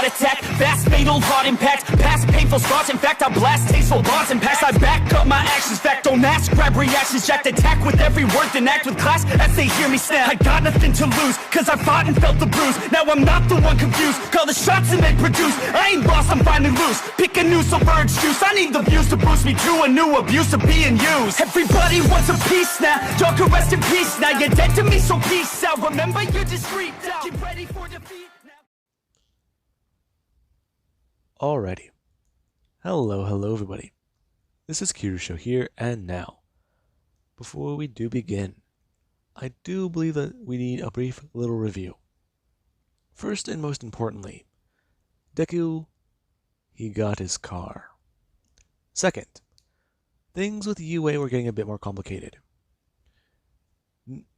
heart attack. Fast, fatal, heart impact. Past painful scars, in fact, I blast tasteful bars and pass. I back up my actions, fact, don't ask, grab reactions, jacked, attack with every word, then act with class as they hear me snap. I got nothing to lose, cause I fought and felt the bruise. Now I'm not the one confused, call the shots and they produce. I ain't lost, I'm finally loose. Pick a new submerged juice. I need the views to boost me to a new abuse of being used. Everybody wants a piece now, y'all can rest in peace now. You're dead to me, so peace out. Remember you're discreet now. Get ready for defeat now. Alrighty. Hello everybody. This is Kirusho here, and now, before we do begin, I do believe that we need a brief little review. First and most importantly, Deku, he got his car. Second, things with UA were getting a bit more complicated.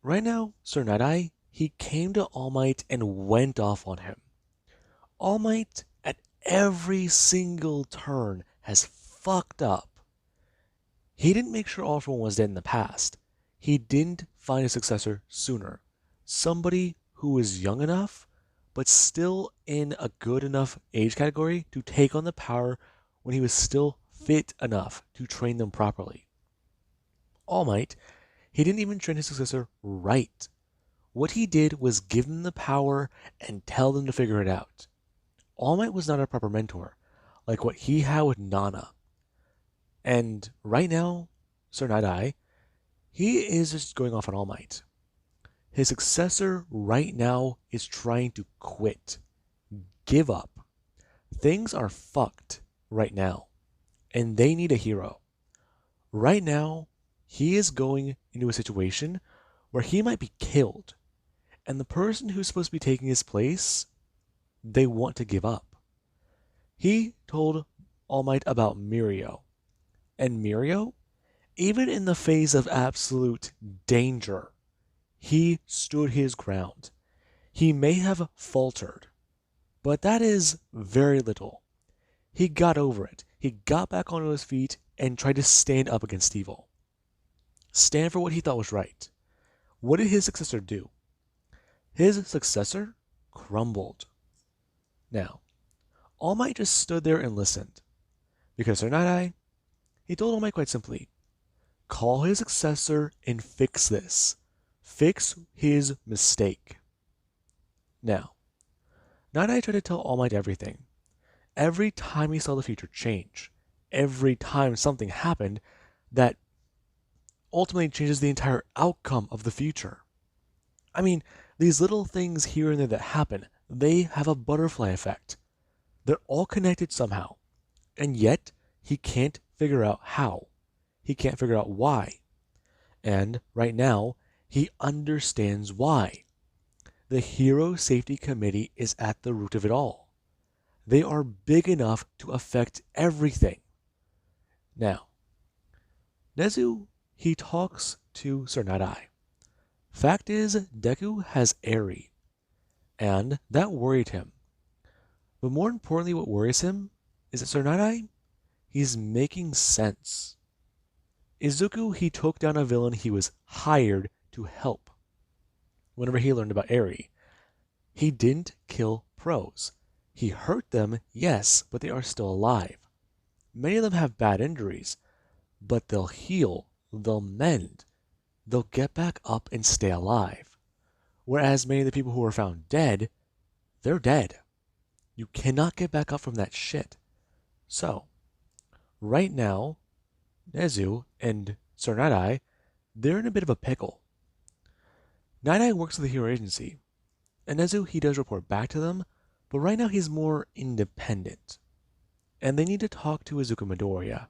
Right now, Sir Night-Eye, he came to All Might and went off on him. All Might, at every single turn, has fucked up. He didn't make sure All For One was dead in the past. He didn't find a successor sooner. Somebody who was young enough, but still in a good enough age category to take on the power when he was still fit enough to train them properly. All Might, he didn't even train his successor right. What he did was give them the power and tell them to figure it out. All Might was not a proper mentor, like what he had with Nana. And right now, Sir Night-Eye, he is just going off on All Might. His successor right now is trying to quit. Give up. Things are fucked right now, and they need a hero. Right now, he is going into a situation where he might be killed, and the person who's supposed to be taking his place, they want to give up. He told All Might about Mirio, and Mirio, even in the face of absolute danger, he stood his ground. He may have faltered, but that is very little. He got over it. He got back onto his feet and tried to stand up against evil. Stand for what he thought was right. What did his successor do? His successor crumbled. Now, All Might just stood there and listened. Because Sir Night-Eye, he told All Might quite simply, call his successor and fix this. Fix his mistake. Now, Night-Eye tried to tell All Might everything. Every time he saw the future change. Every time something happened that ultimately changes the entire outcome of the future. I mean, these little things here and there that happen, they have a butterfly effect. They're all connected somehow. And yet, he can't figure out how. He can't figure out why. And right now, he understands why. The Hero Safety Committee is at the root of it all. They are big enough to affect everything. Now, Nezu, he talks to Sir Night-Eye. Fact is, Deku has Eri, and that worried him. But more importantly, what worries him is that Sir Night-Eye, he's making sense. Izuku, he took down a villain he was hired to help. Whenever he learned about Eri, he didn't kill pros. He hurt them, yes, but they are still alive. Many of them have bad injuries, but they'll heal, they'll mend, they'll get back up and stay alive. Whereas many of the people who are found dead, they're dead. You cannot get back up from that shit. So, right now, Nezu and Sir Night-Eye, they're in a bit of a pickle. Night-Eye works for the Hero Agency, and Nezu, he does report back to them, but right now he's more independent. And they need to talk to Izuku Midoriya.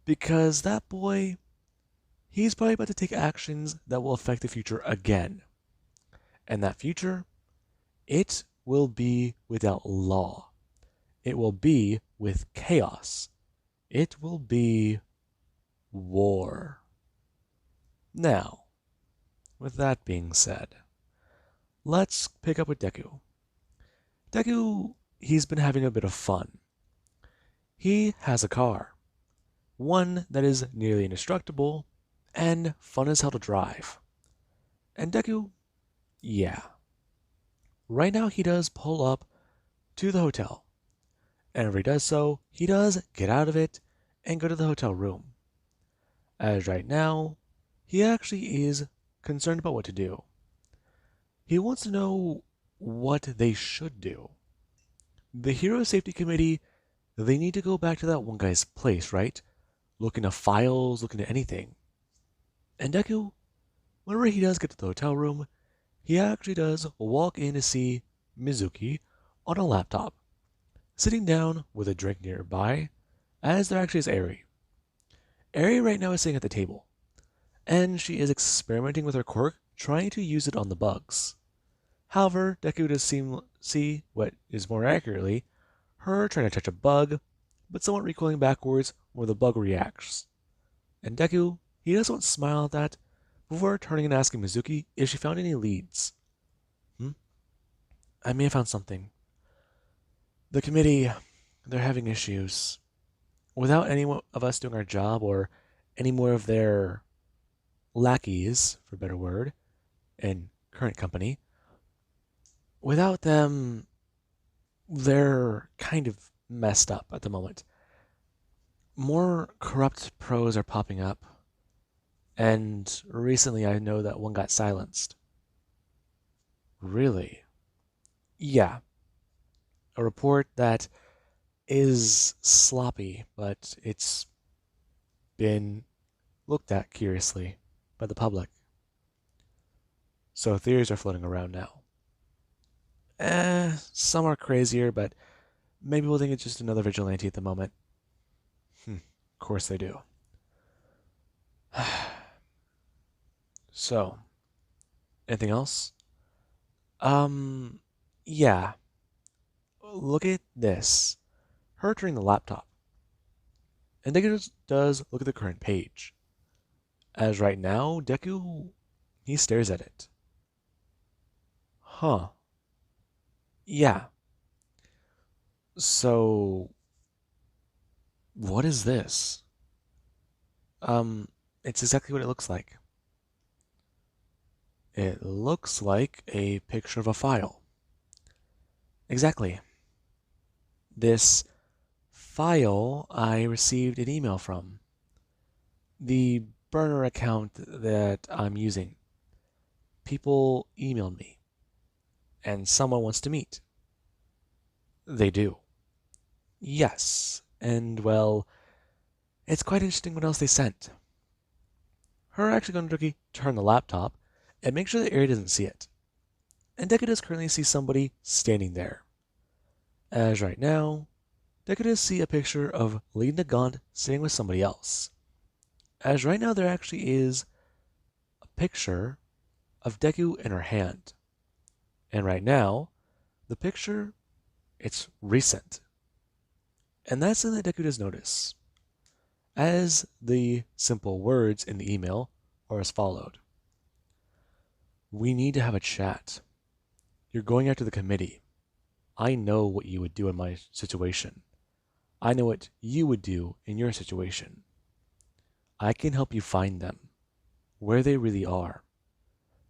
Because that boy, he's probably about to take actions that will affect the future again. And that future, it will be without law. It will be with chaos. It will be war. Now, with that being said, let's pick up with Deku. Deku, he's been having a bit of fun. He has a car. One that is nearly indestructible and fun as hell to drive. And Deku, yeah. Right now he does pull up to the hotel. And whenever he does so, he does get out of it and go to the hotel room. As right now, he actually is concerned about what to do. He wants to know what they should do. The Hero Safety Committee, they need to go back to that one guy's place, right? Look into files, look into anything. And Deku, whenever he does get to the hotel room, he actually does walk in to see Mizuki on a laptop, sitting down with a drink nearby, as there actually is Eri. Eri right now is sitting at the table, and she is experimenting with her quirk, trying to use it on the bugs. However, Deku does see what is more accurately her trying to touch a bug, but somewhat recoiling backwards where the bug reacts. And Deku, he does want to smile at that before turning and asking Mizuki if she found any leads. I may have found something. The committee, they're having issues. Without any of us doing our job or any more of their lackeys, for a better word, in current company, without them, they're kind of messed up at the moment. More corrupt pros are popping up, and recently I know that one got silenced. Really? Yeah. A report that is sloppy, but it's been looked at curiously by the public. So theories are floating around now. Some are crazier, but maybe we'll think it's just another vigilante at the moment. Of course they do. So, anything else? Yeah. Look at this. Her turning the laptop. And Deku does look at the current page. As right now, Deku, he stares at it. Huh. Yeah. So, what is this? It's exactly what it looks like. It looks like a picture of a file. Exactly. This file I received an email from. The burner account that I'm using. People emailed me. And someone wants to meet. They do. Yes. And well, it's quite interesting what else they sent. Her actually going to turn the laptop and make sure that Eri doesn't see it. And Deku does currently see somebody standing there. As right now, Deku does see a picture of Lee Nagant sitting with somebody else. As right now there actually is a picture of Deku in her hand. And right now, the picture, it's recent. And that's something that Deku does notice. As the simple words in the email are as followed. We need to have a chat. You're going after the committee. I know what you would do in my situation. I know what you would do in your situation. I can help you find them, where they really are.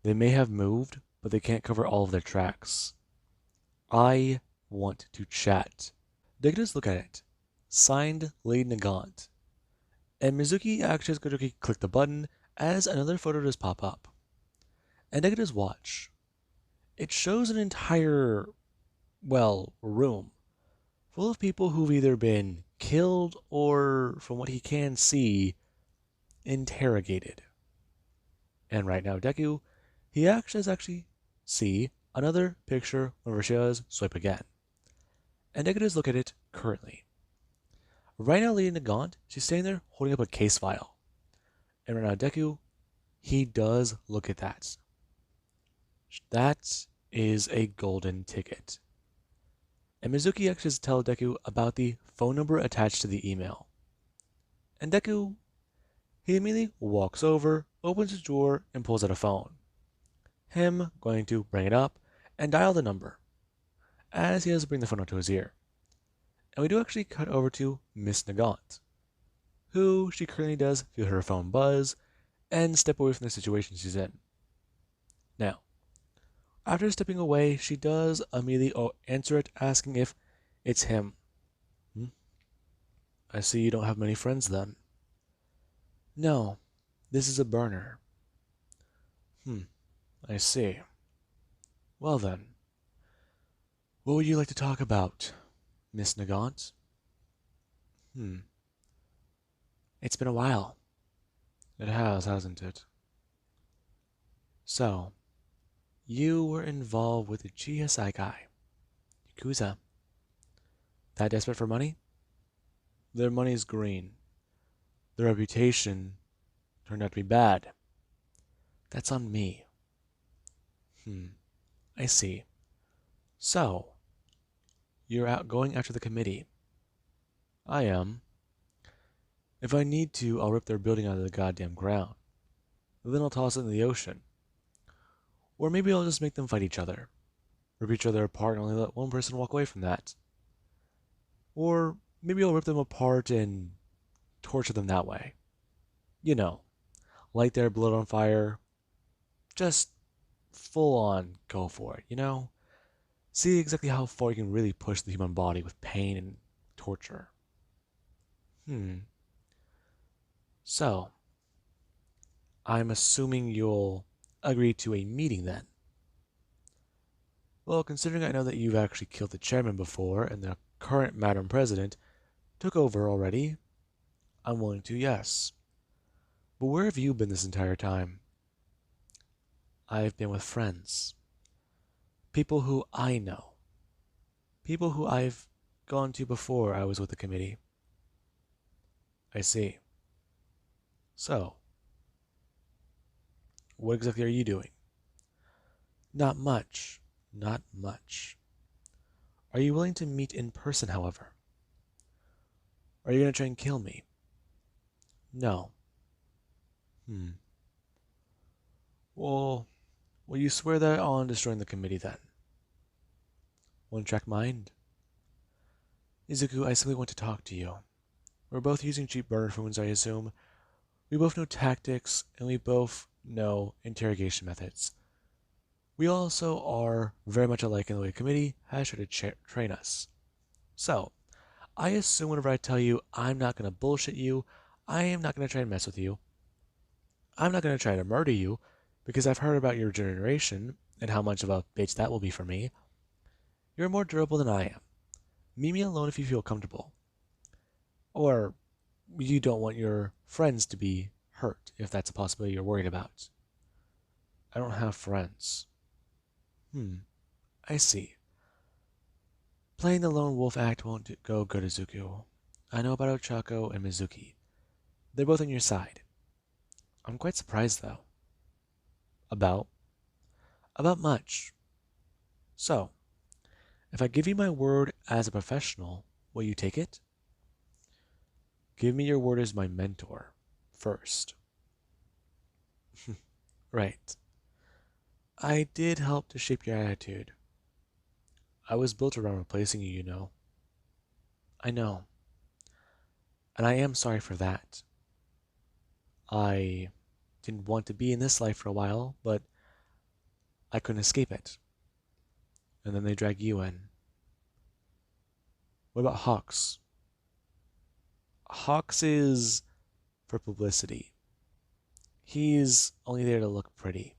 They may have moved, but they can't cover all of their tracks. I want to chat. Deku look at it. Signed, Lady Nagant. And Mizuki actually is going to click the button as another photo does pop up. And Deku watch. It shows an entire, room full of people who've either been killed or, from what he can see, interrogated. And right now, Deku, he actually see another picture whenever she does swipe again. And Deku does look at it currently. Right now, Lady Nagant, she's standing there holding up a case file. And right now, Deku, he does look at that. That is a golden ticket. And Mizuki actually tells Deku about the phone number attached to the email. And Deku, he immediately walks over, opens his drawer, and pulls out a phone. Him going to bring it up and dial the number, as he does bring the phone up to his ear. And we do actually cut over to Miss Nagant, who she currently does feel her phone buzz and step away from the situation she's in. Now, after stepping away, she does immediately answer it, asking if It's him. Hmm? I see you don't have many friends then. No, this is a burner. Hmm, I see. Well then, what would you like to talk about, Miss Nagant? Hmm, it's been a while. It has, hasn't it? So, you were involved with the GSI guy, Yakuza. That desperate for money? Their money's green. Their reputation turned out to be bad. That's on me. Hmm, I see. So, you're out going after the committee. I am. If I need to, I'll rip their building out of the goddamn ground. Then I'll toss it in the ocean. Or maybe I'll just make them fight each other. Rip each other apart and only let one person walk away from that. Or maybe I'll rip them apart and torture them that way. You know, light their blood on fire. Just full on go for it, you know? See exactly how far you can really push the human body with pain and torture. Hmm. So, I'm assuming you'll agree to a meeting then. Well, considering I know that you've actually killed the chairman before and the current Madam President took over already, I'm willing to, yes. But where have you been this entire time? I've been with friends. People who I know. People who I've gone to before I was with the committee. I see. So, what exactly are you doing? Not much. Not much. Are you willing to meet in person, however? Are you going to try and kill me? No. Hmm. Well, will you swear that on destroying the committee then? One track mind? Izuku, I simply want to talk to you. We're both using cheap burner phones, I assume. We both know tactics, and we both know interrogation methods. We also are very much alike in the way the committee has tried to train us. So, I assume whenever I tell you I'm not going to bullshit you, I am not going to try and mess with you. I'm not going to try to murder you, because I've heard about your regeneration and how much of a bitch that will be for me. You're more durable than I am. Meet me alone if you feel comfortable. Or you don't want your friends to be hurt, if that's a possibility you're worried about. I don't have friends. I see. Playing the lone wolf act won't go good, Izuku. I know about Ochako and Mizuki. They're both on your side. I'm quite surprised, though. About? About much. So, if I give you my word as a professional, will you take it? Give me your word as my mentor, first. Right. I did help to shape your attitude. I was built around replacing you, you know. I know. And I am sorry for that. I didn't want to be in this life for a while, but I couldn't escape it. And then they drag you in. What about Hawks? Hawks is for publicity. He's only there to look pretty.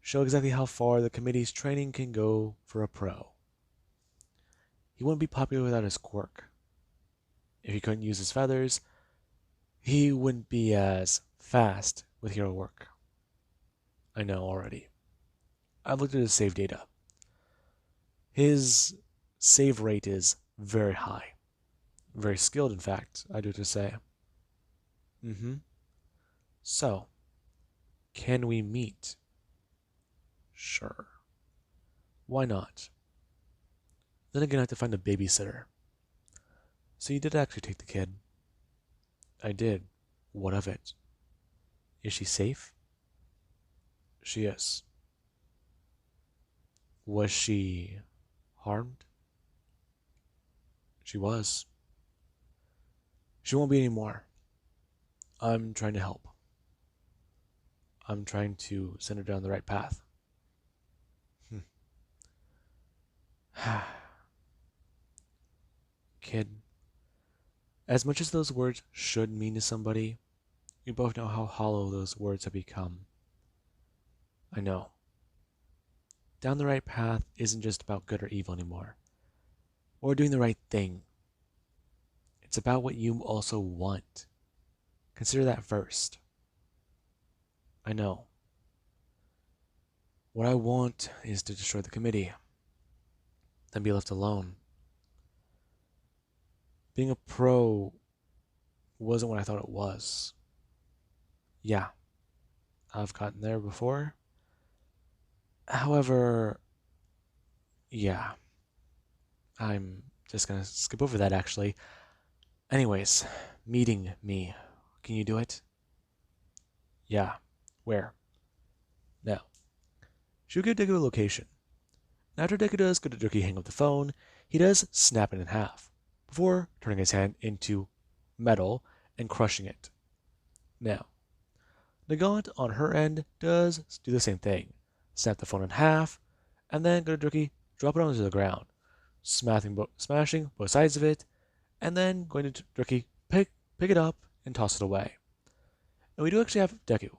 Show exactly how far the committee's training can go for a pro. He wouldn't be popular without his quirk. If he couldn't use his feathers, he wouldn't be as fast with hero work. I know already. I've looked at his save data. His save rate is very high. Very skilled, in fact, I do have to say. Mm-hmm. So, can we meet? Sure. Why not? Then again, I have to find a babysitter. So you did actually take the kid. I did. What of it? Is she safe? She is. Was she harmed? She was. She won't be anymore. I'm trying to help. I'm trying to send her down the right path. kid. As much as those words should mean to somebody, we both know how hollow those words have become. I know. Down the right path isn't just about good or evil anymore, or doing the right thing. It's about what you also want. Consider that first. I know. What I want is to destroy the committee, then be left alone. Being a pro wasn't what I thought it was. Yeah, I've gotten there before. However, yeah, I'm just gonna skip over that actually. Anyways, meeting me. Can you do it? Yeah. Where? Now. She'll give Deku a location. After Deku does go to Doki hang up the phone, he does snap it in half, before turning his hand into metal and crushing it. Now, Nagant on her end does do the same thing. Snap the phone in half, and then go to Doki, drop it onto the ground, smashing both sides of it, and then going to Doki, pick it up and toss it away. And we do actually have Deku,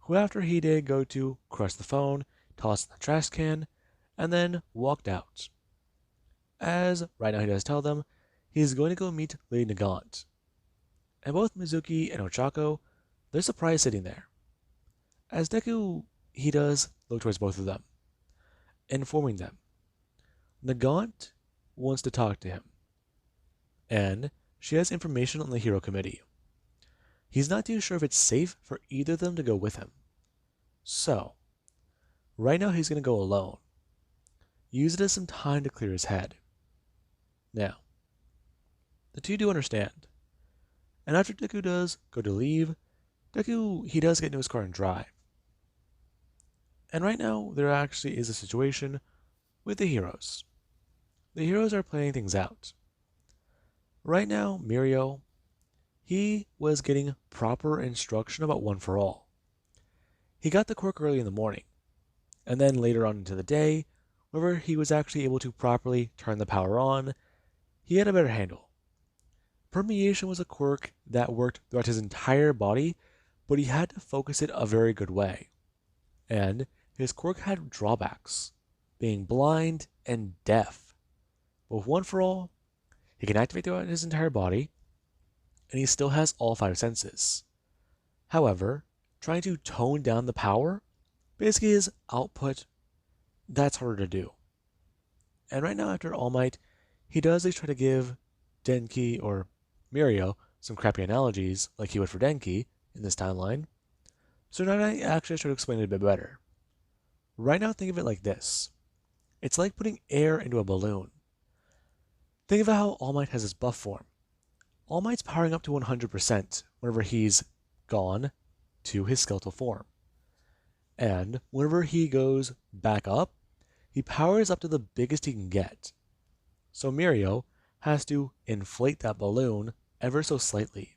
who after he did go to crush the phone, toss it in the trash can, and then walked out. As right now he does tell them, he's going to go meet Lady Nagant. And both Mizuki and Ochako, they're surprised sitting there. As Deku, he does look towards both of them, informing them. Nagant wants to talk to him, and she has information on the Hero Committee. He's not too sure if it's safe for either of them to go with him. So, right now he's going to go alone. Use it as some time to clear his head. Now, the two do understand. And after Deku does go to leave, Deku, he does get into his car and drive. And right now, there actually is a situation with the heroes. The heroes are playing things out. Right now, Mirio, he was getting proper instruction about One for All. He got the quirk early in the morning, and then later on into the day, whenever he was actually able to properly turn the power on, he had a better handle. Permeation was a quirk that worked throughout his entire body, but he had to focus it a very good way. And his quirk had drawbacks, being blind and deaf. But with One for All, he can activate throughout his entire body, and he still has all 5 senses. However, trying to tone down the power, basically his output, that's harder to do. And right now after All Might, he does try to give Denki or Mirio some crappy analogies like he would for Denki in this timeline. So now I actually try to explain it a bit better. Right now think of it like this. It's like putting air into a balloon. Think of how All Might has his buff form. All Might's powering up to 100% whenever he's gone to his skeletal form. And whenever he goes back up, he powers up to the biggest he can get. So Mirio has to inflate that balloon ever so slightly.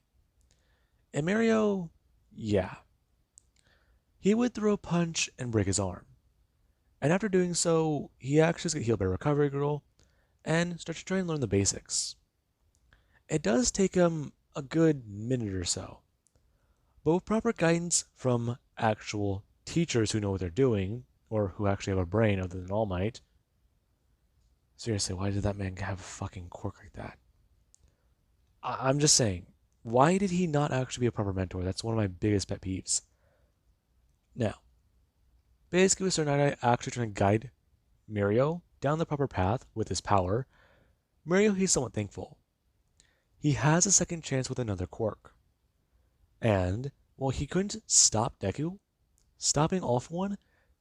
And Mirio, yeah. He would throw a punch and break his arm. And after doing so, he actually gets healed by Recovery Girl and starts to try and learn the basics. It does take him a good minute or so. But with proper guidance from actual teachers who know what they're doing, or who actually have a brain other than All Might. Seriously, why did that man have a fucking quirk like that? I'm just saying, why did he not actually be a proper mentor? That's one of my biggest pet peeves. Now, basically with Sir Night actually trying to guide Mirio down the proper path with his power, Mirio, he's somewhat thankful. He has a second chance with another quirk. And, while he couldn't stop Deku, stopping All for One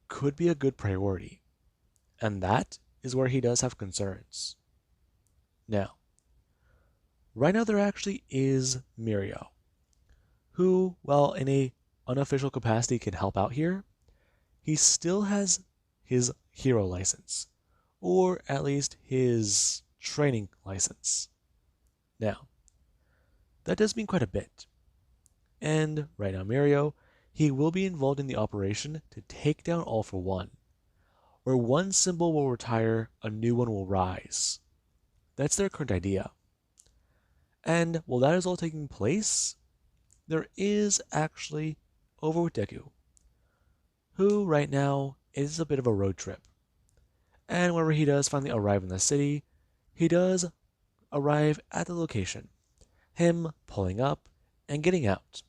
could be a good priority. And that is where he does have concerns. Now, right now there actually is Mirio, who, while in a unofficial capacity can help out here, he still has his hero license, or at least his training license. Now, that does mean quite a bit. And right now Mirio, he will be involved in the operation to take down All for One. Where one symbol will retire, a new one will rise. That's their current idea. And while that is all taking place, there is actually over with Deku, who right now is a bit of a road trip. And whenever he does finally arrive in the city, he does arrive at the location. Him pulling up and getting out.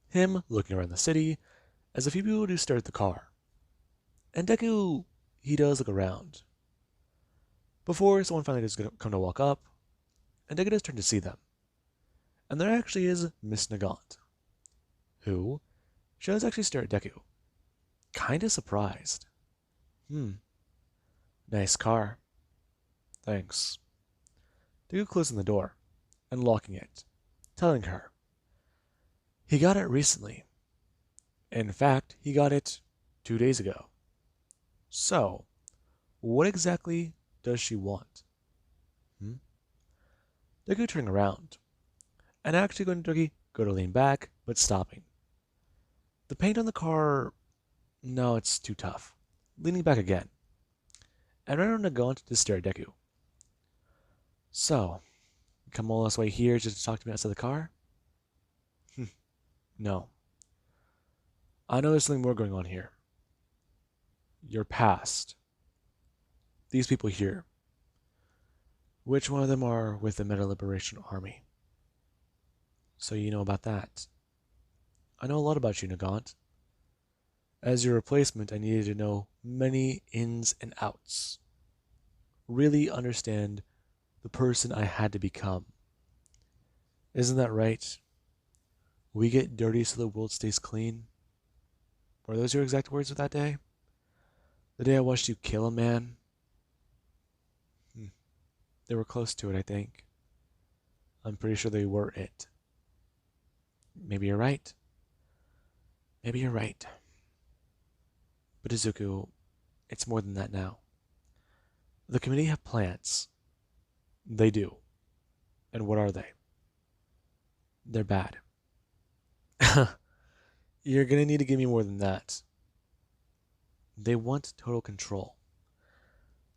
Him looking around the city as a few people do stare at the car. And Deku, he does look around. Before someone finally does come to walk up, and Deku does turn to see them. And there actually is Miss Nagant, who she does actually stare at Deku. Kinda surprised. Nice car. Thanks. Deku closing the door and locking it, telling her he got it recently. In fact, he got it 2 days ago. So, what exactly does she want? Deku turning around and actually going to go to lean back, but stopping. The paint on the car, no, it's too tough. Leaning back again. And right on Nagant to stare at Deku. So, you come all this way here just to talk to me outside the car? No. I know there's something more going on here. Your past. These people here. Which one of them are with the Meta Liberation Army? So you know about that. I know a lot about you, Nagant. As your replacement, I needed to know many ins and outs. Really understand the person I had to become. Isn't that right? We get dirty so the world stays clean. Were those your exact words of that day? The day I watched you kill a man? They were close to it, I think. I'm pretty sure they were it. Maybe you're right. Maybe you're right. But Izuku, it's more than that now. The committee have plans. They do. And what are they? They're bad. You're gonna need to give me more than that. They want total control.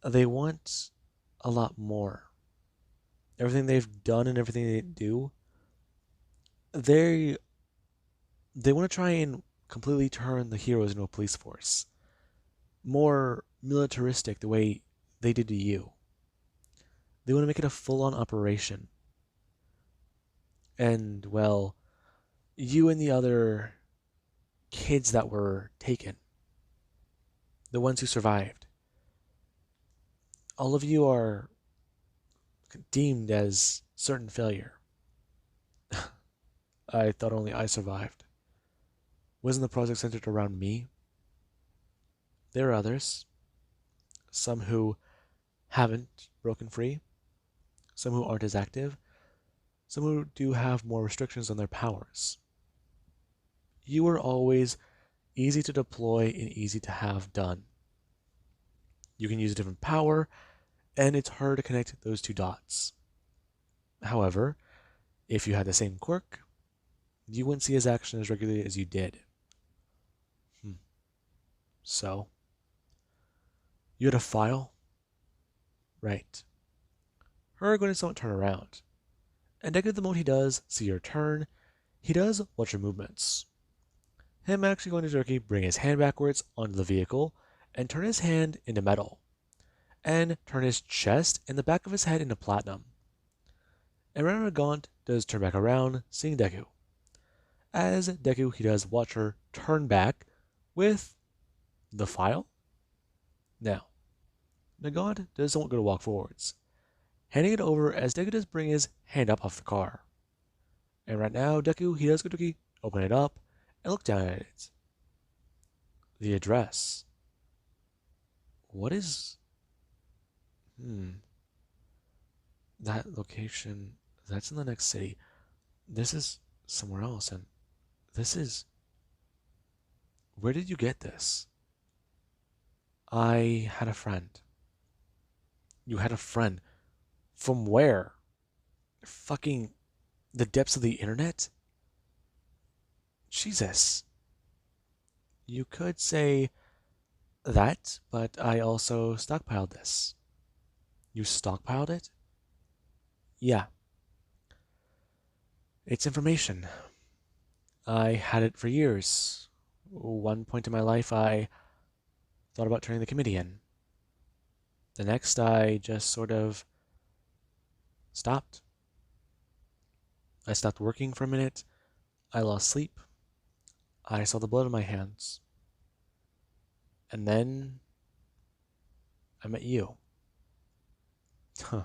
They want a lot more. Everything they've done and everything they do, they want to try and completely turn the heroes into a police force. More militaristic the way they did to you. They want to make it a full-on operation. And, well, you and the other kids that were taken, the ones who survived, all of you are deemed as certain failure. I thought only I survived. Wasn't the project centered around me? There are others. Some who haven't broken free. Some who aren't as active. Some who do have more restrictions on their powers. You were always easy to deploy and easy to have done. You can use a different power, and it's hard to connect those two dots. However, if you had the same quirk, you wouldn't see his action as regularly as you did. So, you had a file? Right. Her going to somewhat turn around. And Deku, the moment he does see your turn, he does watch your movements. Him actually going to bring his hand backwards onto the vehicle and turn his hand into metal. And turn his chest and the back of his head into platinum. And Nagant does turn back around, seeing Deku. As Deku, he does watch her turn back with the file. Now, Nagant does somewhat go to walk forwards, handing it over as Deku does bring his hand up off the car. And right now, Deku, he does go to open it up and look down at it. The address. What is... That location, that's in the next city. This is somewhere else, and this is... Where did you get this? I had a friend. You had a friend? From where? Fucking the depths of the internet? Jesus. You could say that, but I also stockpiled this. You stockpiled it? Yeah. It's information. I had it for years. One point in my life, I thought about turning the committee in. The next, I just sort of stopped. I stopped working for a minute. I lost sleep. I saw the blood on my hands. And then I met you. Huh.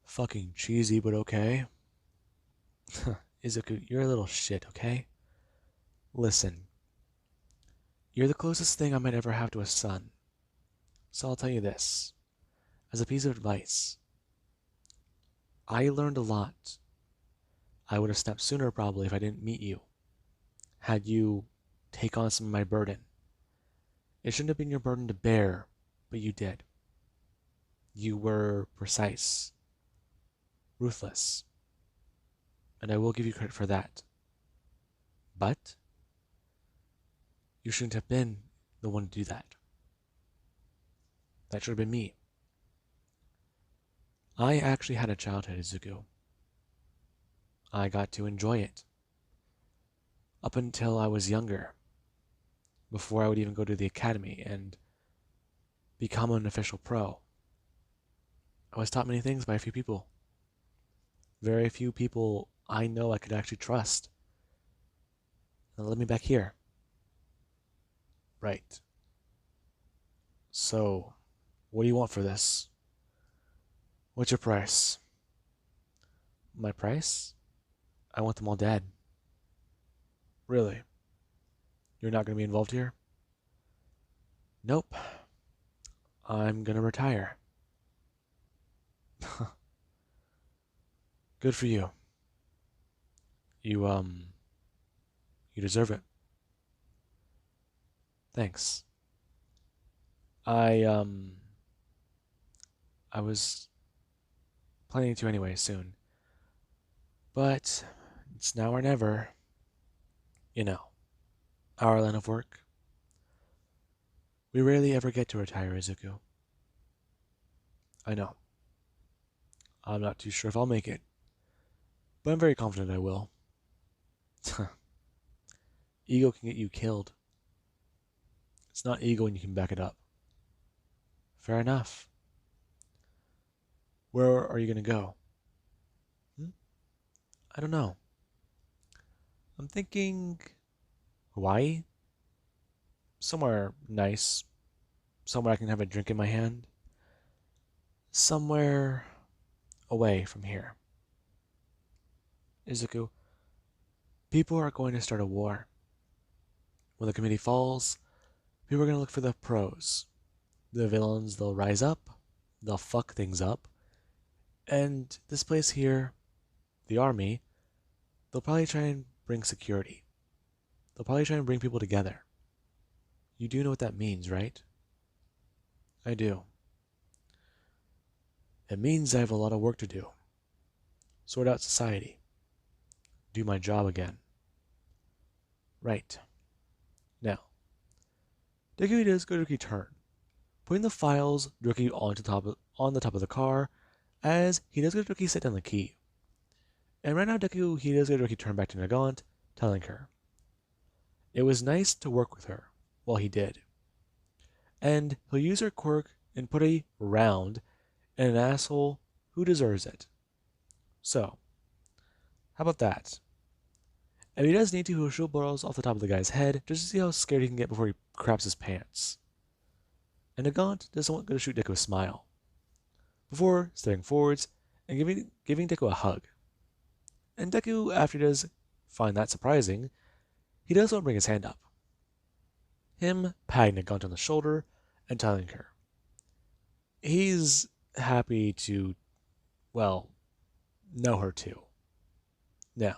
Fucking cheesy, but okay. Izuku, you're a little shit, okay? Listen, you're the closest thing I might ever have to a son. So I'll tell you this, as a piece of advice. I learned a lot. I would have snapped sooner probably if I didn't meet you. Had you take on some of my burden. It shouldn't have been your burden to bear, but you did. You were precise, ruthless, and I will give you credit for that. But you shouldn't have been the one to do that. That should have been me. I actually had a childhood, Izuku. I got to enjoy it. Up until I was younger. Before I would even go to the academy and become an official pro. I was taught many things by a few people. Very few people I know I could actually trust. And let me back here. Right. So, what do you want for this? What's your price? My price? I want them all dead. Really? You're not going to be involved here? Nope. I'm going to retire. Good for you. You deserve it. Thanks. I was planning to anyway soon. But it's now or never. You know, our line of work. We rarely ever get to retire, Izuku. I know. I'm not too sure if I'll make it, but I'm very confident I will. Ego can get you killed. It's not ego when you can back it up. Fair enough. Where are you going to go? I don't know. I'm thinking Hawaii? Somewhere nice. Somewhere I can have a drink in my hand. Somewhere away from here. Izuku, people are going to start a war. When the committee falls, people are going to look for the pros. The villains, they'll rise up, they'll fuck things up, and this place here, the army, they'll probably try and bring security. They'll probably try and bring people together. You do know what that means, right? I do. It means I have a lot of work to do. Sort out society. Do my job again. Right. Now, Deku does go to turn, putting the files directly on the top of the car, as he does go to set down the key. And right now Deku, he does go to turn back to Nagant, telling her, it was nice to work with her, while he did. And he'll use her quirk and put a round in an asshole who deserves it. So, how about that? If he does need to, he'll shoot balls off the top of the guy's head just to see how scared he can get before he craps his pants. And Nagant doesn't want to shoot Deku a smile, before staring forwards and giving Deku a hug. And Deku, after he does find that surprising, he does want to bring his hand up. Him patting Nagant on the shoulder and telling her he's happy to, well, know her too. Now,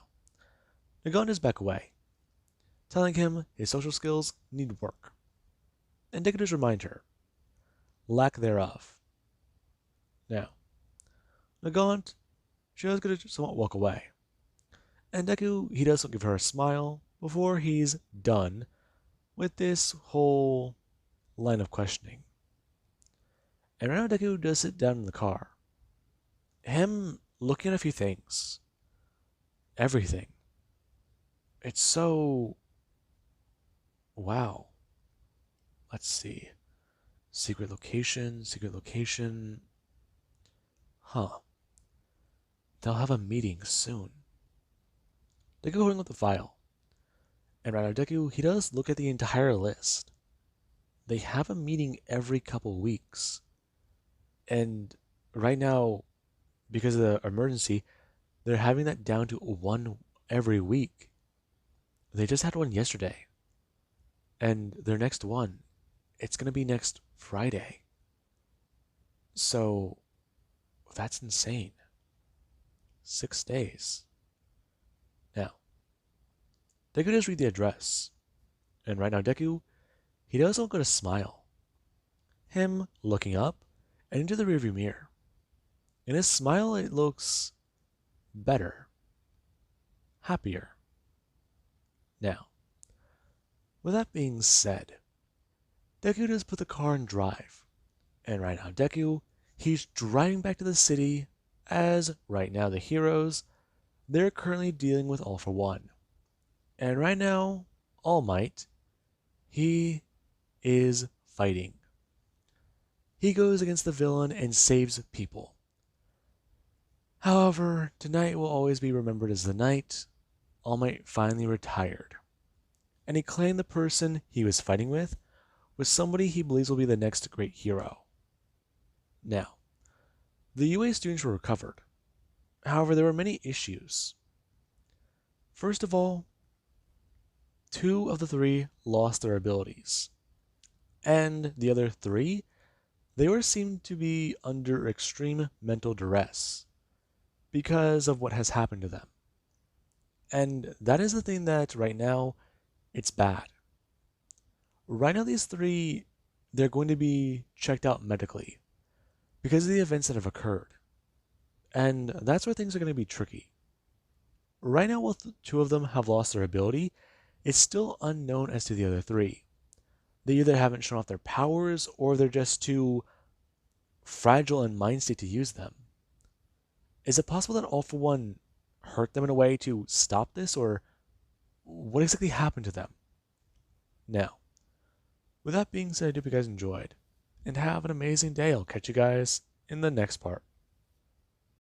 Nagant does back away, telling him his social skills need work. And Deku does remind her, lack thereof. Now, Nagant, she does get to somewhat walk away. And Deku, he does give her a smile before he's done with this whole line of questioning. And right now Deku does sit down in the car. Him looking at a few things. everything. It's so... wow. Let's see. Secret location, secret location. Huh. They'll have a meeting soon. Deku holding up the file. And right now, Deku, he does look at the entire list. They have a meeting every couple weeks. And right now, because of the emergency, they're having that down to one every week. They just had one yesterday. And their next one, it's going to be next Friday. So, that's insane. 6 days. Now, Deku does read the address. And right now, Deku, he does look at a smile. Him looking up and into the rearview mirror. In his smile, it looks better. Happier. Now, with that being said, Deku does put the car in drive. And right now, Deku, he's driving back to the city as, right now, the heroes, they're currently dealing with All for One. And right now, All Might, he is fighting. He goes against the villain and saves people. However, tonight will always be remembered as the night All Might finally retired. And he claimed the person he was fighting with was somebody he believes will be the next great hero. Now, the UA students were recovered. However, there were many issues. First of all, 2 of the 3 lost their abilities. And the other 3, they were seen to be under extreme mental duress because of what has happened to them. And that is the thing that right now, it's bad. Right now, these 3, they're going to be checked out medically because of the events that have occurred. And that's where things are going to be tricky. Right now, while 2 of them have lost their ability, it's still unknown as to the other 3. They either haven't shown off their powers or they're just too fragile in mind state to use them. Is it possible that All for One hurt them in a way to stop this, or what exactly happened to them? Now, with that being said, I hope you guys enjoyed, and have an amazing day. I'll catch you guys in the next part.